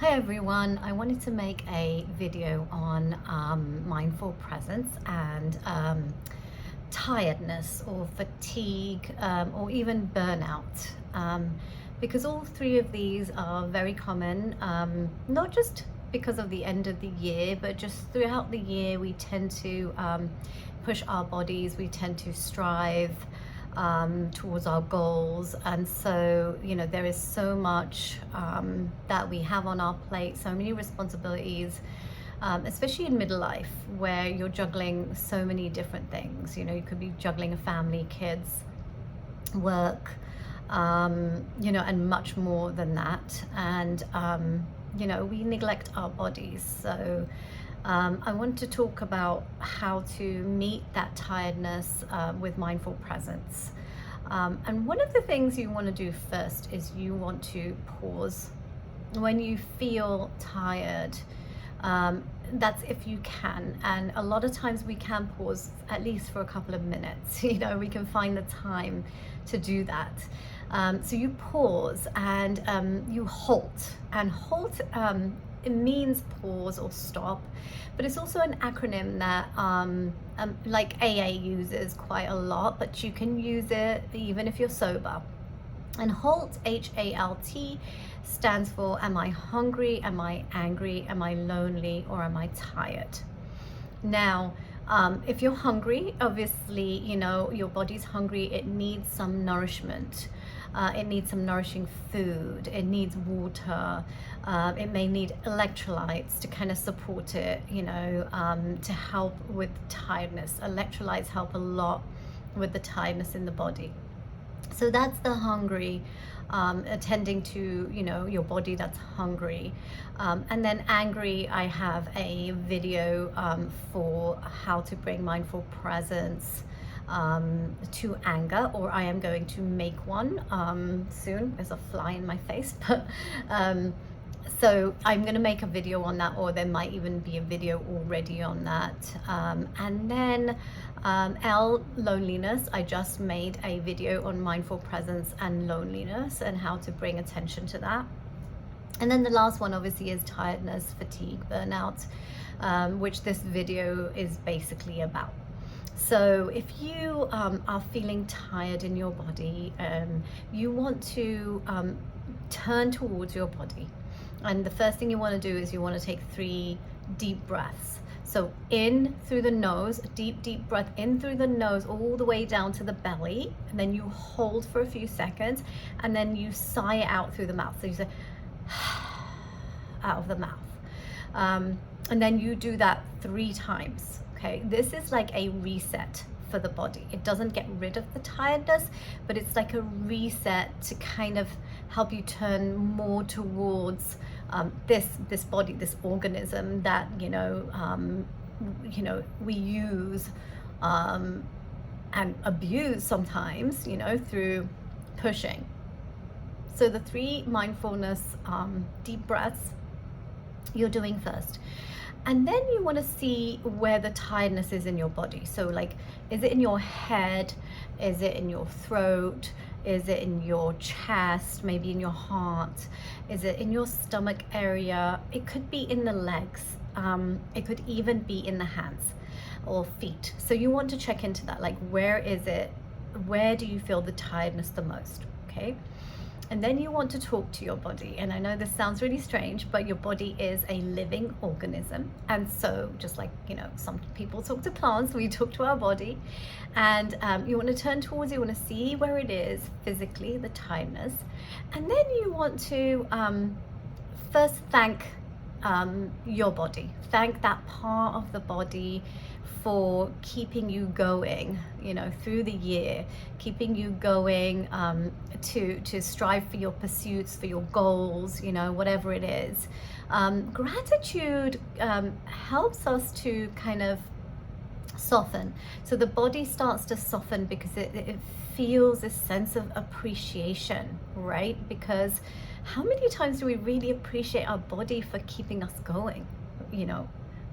Hi everyone, I wanted to make a video on mindful presence and tiredness or fatigue or even burnout, because all three of these are very common, not just because of the end of the year, but just throughout the year we tend to push our bodies, we tend to strive towards our goals. And so, there is so much that we have on our plate, so many responsibilities, especially in middle life where you're juggling so many different things. You could be juggling a family, kids, work, and much more than that. And, we neglect our bodies. So I want to talk about how to meet that tiredness with mindful presence. And one of the things you want to do first is you want to pause when you feel tired. That's if you can. And a lot of times we can pause at least for a couple of minutes. We can find the time to do that. So you pause and you halt. And halt, it means pause or stop, but it's also an acronym that like AA uses quite a lot, but you can use it even if you're sober. And HALT, HALT, stands for am I hungry, am I angry, am I lonely, or am I tired? Now, if you're hungry, obviously, your body's hungry, it needs some nourishment. It needs some nourishing food, it needs water, it may need electrolytes to kind of support it, to help with tiredness. Electrolytes help a lot with the tiredness in the body. So that's the hungry, attending to, your body that's hungry. And then angry, I have a video for how to bring mindful presence to anger, or I am going to make one soon. There's a fly in my face, but so I'm going to make a video on that, or there might even be a video already on that. And then loneliness, I just made a video on mindful presence and loneliness and how to bring attention to that. And then the last one obviously is tiredness, fatigue, burnout, which this video is basically about. So if you are feeling tired in your body, you want to turn towards your body. And the first thing you want to do is you want to take 3 deep breaths. So in through the nose, a deep breath in through the nose all the way down to the belly, and then you hold for a few seconds, and then you sigh it out through the mouth. So you say out of the mouth, and then you do that 3 times. Okay, this is like a reset for the body. It doesn't get rid of the tiredness, but it's like a reset to kind of help you turn more towards this body, this organism that we use and abuse sometimes, through pushing. So the 3 mindfulness deep breaths you're doing first. And then you want to see where the tiredness is in your body. So like, is it in your head? Is it in your throat? Is it in your chest? Maybe in your heart? Is it in your stomach area? It could be in the legs. It could even be in the hands or feet. So you want to check into that. Like, where is it? Where do you feel the tiredness the most? Okay. And then you want to talk to your body. And I know this sounds really strange, but your body is a living organism. And so just like, some people talk to plants, we talk to our body. And you want to turn towards, you want to see where it is physically, the tiredness. And then you want to first thank your body. Thank that part of the body for keeping you going, through the year, keeping you going to strive for your pursuits, for your goals, whatever it is. Gratitude helps us to kind of soften. So the body starts to soften because it feels a sense of appreciation, right? Because how many times do we really appreciate our body for keeping us going?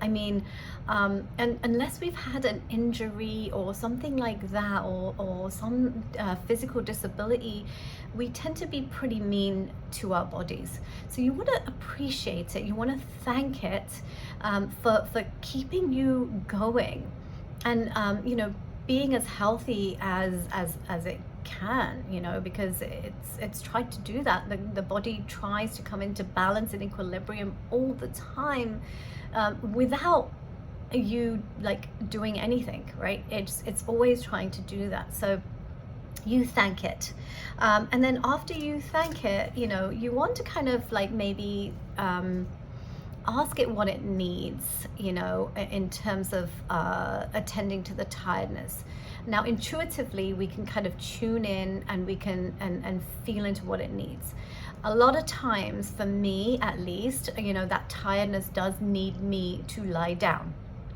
I mean, and unless we've had an injury or something like that, or some physical disability, we tend to be pretty mean to our bodies. So you want to appreciate it. You want to thank it for keeping you going, and being as healthy as it can, because it's tried to do that. The body tries to come into balance and equilibrium all the time, without you like doing anything, right? It's always trying to do that. So you thank it, and then after you thank it, you want to kind of like maybe ask it what it needs, in terms of attending to the tiredness. Now, intuitively, we can kind of tune in, and we can and feel into what it needs. A lot of times, for me at least, that tiredness does need me to lie down.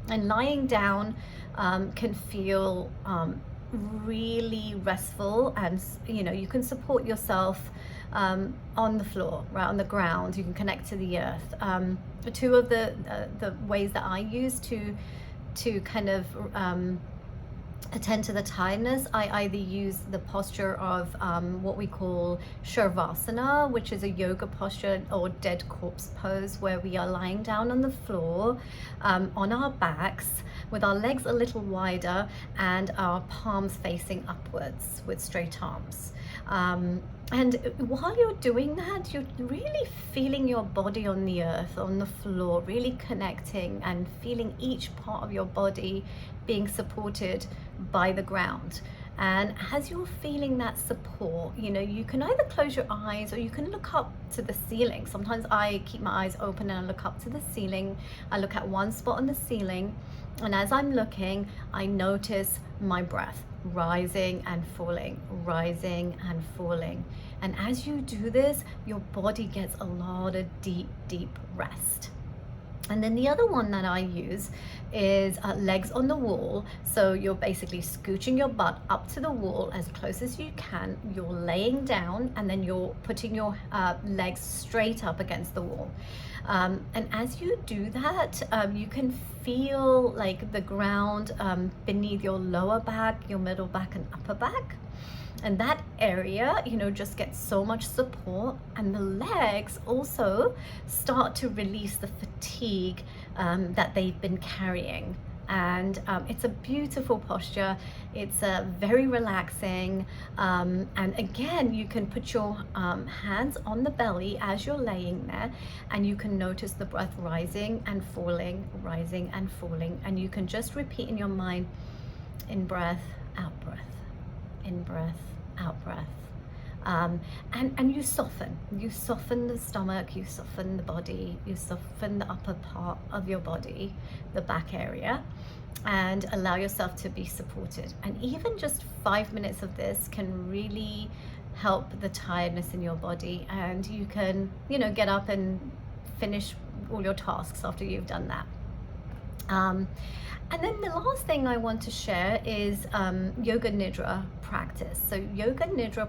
And lying down can feel really restful, and you can support yourself on the floor, right on the ground. You can connect to the earth. Two of the ways that I use to kind of attend to the tiredness, I either use the posture of what we call Shavasana, which is a yoga posture, or dead corpse pose, where we are lying down on the floor, on our backs, with our legs a little wider and our palms facing upwards with straight arms. And while you're doing that, you're really feeling your body on the earth, on the floor, really connecting and feeling each part of your body being supported by the ground. And as you're feeling that support, you can either close your eyes, or you can look up to the ceiling. Sometimes I keep my eyes open and I look up to the ceiling. I look at one spot on the ceiling, and as I'm looking, I notice my breath rising and falling, rising and falling. And as you do this, your body gets a lot of deep rest. And then the other one that I use is legs on the wall. So you're basically scooching your butt up to the wall as close as you can. You're laying down, and then you're putting your legs straight up against the wall. And as you do that, you can feel like the ground beneath your lower back, your middle back, and upper back. And that area, just gets so much support, and the legs also start to release the fatigue that they've been carrying. And it's a beautiful posture. It's very relaxing. And again, you can put your hands on the belly as you're laying there, and you can notice the breath rising and falling, rising and falling. And you can just repeat in your mind, in breath, out breath, in breath, out breath. And you soften the stomach, you soften the body, you soften the upper part of your body, the back area, and allow yourself to be supported. And even just 5 minutes of this can really help the tiredness in your body, and you can get up and finish all your tasks after you've done that. And then the last thing I want to share is yoga nidra practice. So yoga nidra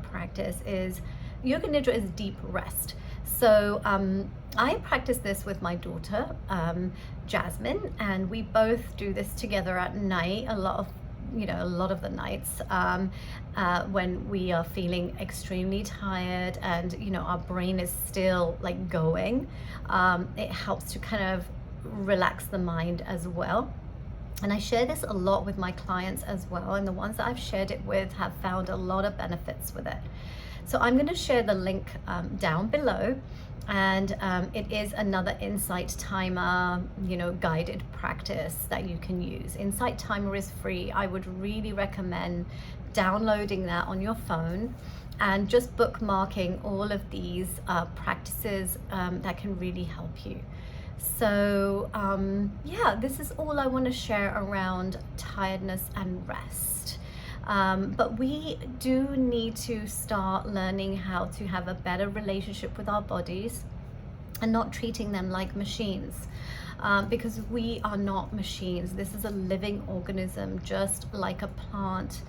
is deep rest. So I practice this with my daughter, Jasmine, and we both do this together at night. A lot of the nights when we are feeling extremely tired, and our brain is still like going. It helps to kind of relax the mind as well. And I share this a lot with my clients as well, and the ones that I've shared it with have found a lot of benefits with it. So I'm going to share the link down below, and it is another Insight Timer, guided practice that you can use. Insight Timer is free. I would really recommend downloading that on your phone and just bookmarking all of these practices that can really help you. So yeah, this is all I want to share around tiredness and rest. But we do need to start learning how to have a better relationship with our bodies and not treating them like machines. Because we are not machines. This is a living organism, just like a plant,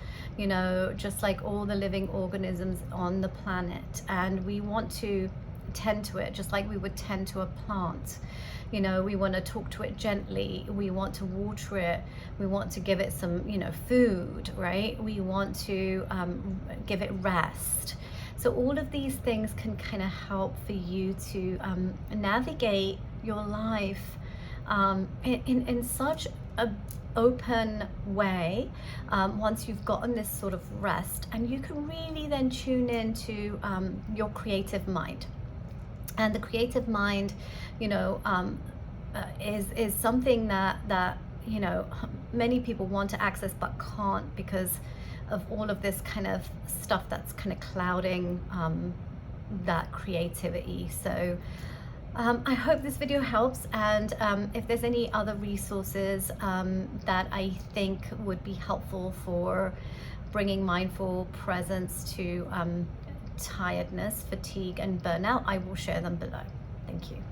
just like all the living organisms on the planet. And we want to tend to it just like we would tend to a plant. You know, we want to talk to it gently, we want to water it, we want to give it some, you know, food, right? We want to give it rest. So all of these things can kind of help for you to navigate your life in such a open way once you've gotten this sort of rest, and you can really then tune into your creative mind. And the creative mind, you know, is something that you know, many people want to access but can't because of all of this kind of stuff that's kind of clouding that creativity. So I hope this video helps, and if there's any other resources that I think would be helpful for bringing mindful presence to tiredness, fatigue, and burnout, I will share them below. Thank you.